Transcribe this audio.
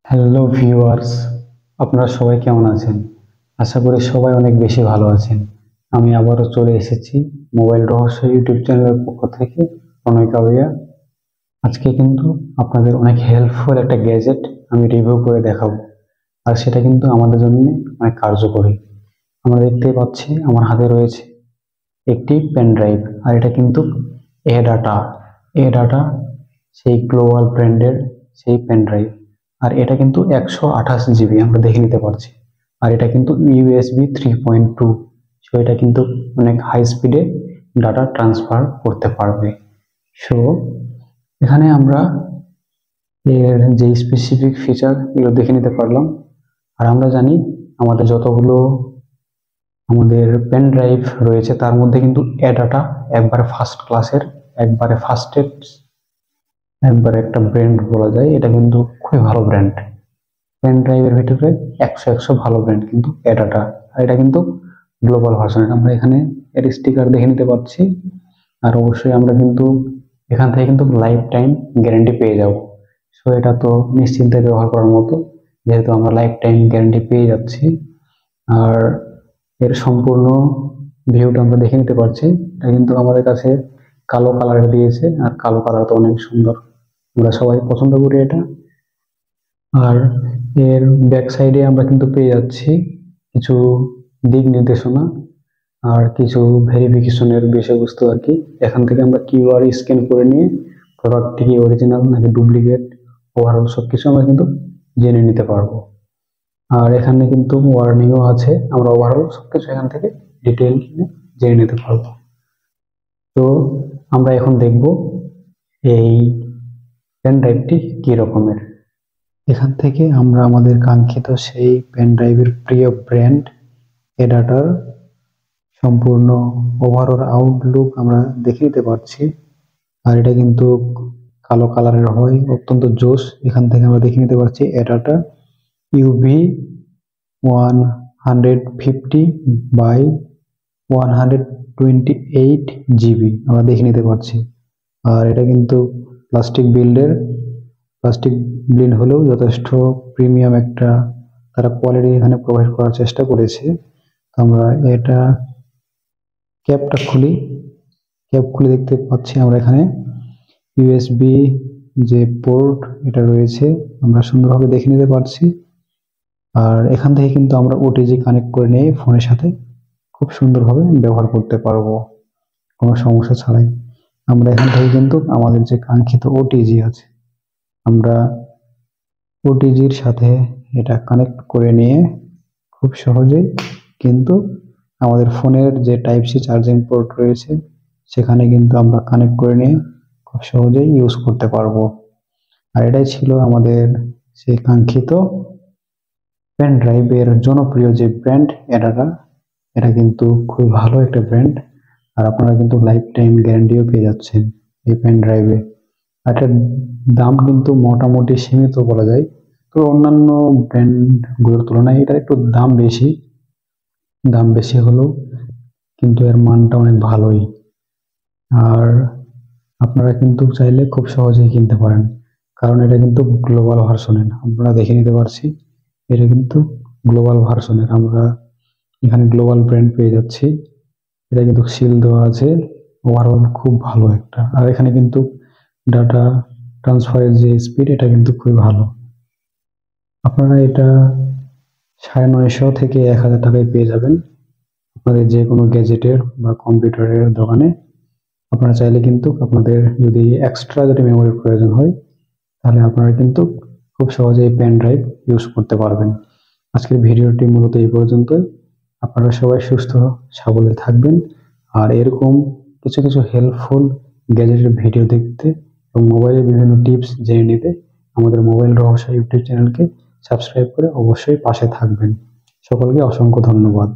Hello viewers, আপনারা সবাই কেমন আছেন? আশা করি সবাই অনেক বেশি ভালো আছেন। আমি আবারও চলে এসেছি মোবাইল রহস্য ইউটিউব চ্যানেলের পক্ষ থেকে, প্রণয় কাউরিয়া। আজকে কিন্তু আপনাদের অনেক হেল্পফুল একটা গ্যাজেট আমি রিভিউ করে দেখাবো, আর সেটা কিন্তু আমাদের জন্য অনেক কার্যকরী। আমরা দেখতে পাচ্ছি আমার হাতে রয়েছে একটি পেন ড্রাইভ, আর এটা কিন্তু এ ডাটা সেই গ্লোবাল ব্র্যান্ডের সেই পেন ড্রাইভ। আর এটা কিন্তু 128 জিবি আমরা দেখে নিতে পারছি। আর এটা কিন্তু ইউএসবি 3.2, সো এটা কিন্তু অনেক হাই স্পিডে ডাটা ট্রান্সফার করতে পারবে। সো এখানে আমরা এর যে স্পেসিফিক ফিচার এগুলো দেখে নিতে পারলাম। আর আমরা জানি আমাদের যতগুলো আমাদের পেন ড্রাইভ রয়েছে তার মধ্যে কিন্তু এডাটা একবারে ফার্স্ট ক্লাসের, একবারে ফার্স্টেড, একবারে একটা ব্র্যান্ড বলা যায়। এটা কিন্তু খুবই ভালো ব্র্যান্ড। পেন ড্রাইভের ভিতরে 100 ভালো ব্র্যান্ড কিন্তু এডাটা। আর এটা কিন্তু গ্লোবাল ভার্সন। আমরা এখানে এর স্টিকার দেখে নিতে পারছি। আর অবশ্যই আমরা কিন্তু এখান থেকে কিন্তু লাইফ টাইম গ্যারেন্টি পেয়ে যাব। সো এটা তো নিশ্চিন্তে ব্যবহার করার মতো, যেহেতু আমরা লাইফ টাইম গ্যারেন্টি পেয়ে যাচ্ছি। আর এর সম্পূর্ণ ভিউটা আমরা দেখে নিতে পারছি। এটা কিন্তু আমাদের কাছে কালো কালার দিয়েছে, আর কালো কালার তো অনেক সুন্দর, আমরা সবাই পছন্দ করি এটা। আর এর ব্যাক সাইডে আমরা কিন্তু পেয়ে যাচ্ছি কিছু দিক নির্দেশনা আর কিছু ভেরিফিকেশনের বিষয়বস্তু আর কি। এখান থেকে আমরা কিউআর স্ক্যান করে নিয়ে প্রোডাক্টটি কি অরিজিনাল নাকি ডুপ্লিকেট, ওভারঅল সবকিছু আমরা কিন্তু জেনে নিতে পারবো। আর এখানে কিন্তু ওয়ার্নিংও আছে, আমরা ওভারঅল সবকিছু এখান থেকে ডিটেইল জেনে নিতে পারবো। তো আমরা এখন দেখব এই পেন ড্রাইভটি কি রকমের। এখান থেকে আমরা আমাদের কাঙ্ক্ষিত সেই পেন ড্রাইভের প্রিয় ব্র্যান্ড এডাটার সম্পূর্ণ ওভারঅল আউটলুক আমরা দেখে নিতে পারছি। আর এটা কিন্তু কালো কালারের হয়, অত্যন্ত জোস। এখান থেকে আমরা দেখে নিতে পারছি এডাটা ইউভি 150 বাই 128 জিবি আমরা দেখে নিতে পারছি। আর এটা কিন্তু প্লাস্টিক বিল্ড হলেও যথেষ্ট প্রিমিয়াম একটা তারা কোয়ালিটি এখানে প্রোভাইড করার চেষ্টা করেছে। তো আমরা এটা ক্যাপ খুলে দেখতে পাচ্ছি আমরা এখানে ইউএসবি যে পোর্ট এটা রয়েছে আমরা সুন্দরভাবে দেখে নিতে পারছি। আর এখান থেকে কিন্তু আমরা ওটিজি কানেক্ট করে নিয়ে ফোনের সাথে খুব সুন্দরভাবে ব্যবহার করতে পারবো কোনো সমস্যা ছাড়াই। আমরা এখান থেকে কিন্তু আমাদের যে কাঙ্ক্ষিত ওটিজি আছে, আমরা ওটিজির সাথে এটা কানেক্ট করে নিয়ে খুব সহজেই কিন্তু আমাদের ফোনের যে টাইপ সি চার্জিং পোর্ট রয়েছে সেখানে কিন্তু আমরা কানেক্ট করে নিয়ে খুব সহজেই ইউজ করতে পারবো। আর এটাই ছিল আমাদের সেই কাঙ্ক্ষিত পেন ড্রাইভের জনপ্রিয় যে ব্র্যান্ড এডাটা। এটা কিন্তু খুব ভালো একটা ব্র্যান্ড, আর আপনারা কিন্তু লাইফ টাইম গ্যারান্টিও পেয়ে যাচ্ছেন এই পেন ড্রাইভে। আর এটার দাম কিন্তু মোটামুটি সীমিত বলা যায়, তো অন্যান্য ব্র্যান্ডগুলোর তুলনায় এটার একটু দাম বেশি হলেও কিন্তু এর মানটা অনেক ভালোই। আর আপনারা কিন্তু চাইলে খুব সহজেই কিনতে পারেন, কারণ এটা কিন্তু গ্লোবাল ভার্সনের। আপনারা দেখে নিতে পারছি এটা কিন্তু গ্লোবাল ভার্সনের, আমরা এখানে গ্লোবাল ব্র্যান্ড পেয়ে যাচ্ছি। এটা কিন্তু সিল দেওয়া আছে, ওভারঅল খুব ভালো একটা। আর এখানে কিন্তু ডাটা ট্রান্সফারের যে স্পিড এটা কিন্তু খুবই ভালো। আপনারা এটা 950 থেকে 1000 টাকায় পেয়ে যাবেন আপনাদের যে কোনো গ্যাজেটের বা কম্পিউটারের দোকানে। আপনারা চাইলে কিন্তু আপনাদের যদি এক্সট্রা মেমোরির প্রয়োজন হয় তাহলে আপনারা কিন্তু খুব সহজেই পেন ড্রাইভ ইউজ করতে পারবেন। আজকের ভিডিওটি মূলত এই পর্যন্তই। আপনারা সবাই সুস্থ সাবলে থাকবেন। আর এরকম কিছু কিছু হেল্পফুল গ্যাজেটের ভিডিও দেখতে এবং মোবাইলের বিভিন্ন টিপস জেনে নিতে আমাদের মোবাইল রহস্য ইউটিউব চ্যানেলকে সাবস্ক্রাইব করে অবশ্যই পাশে থাকবেন। সকলকে অসংখ্য ধন্যবাদ।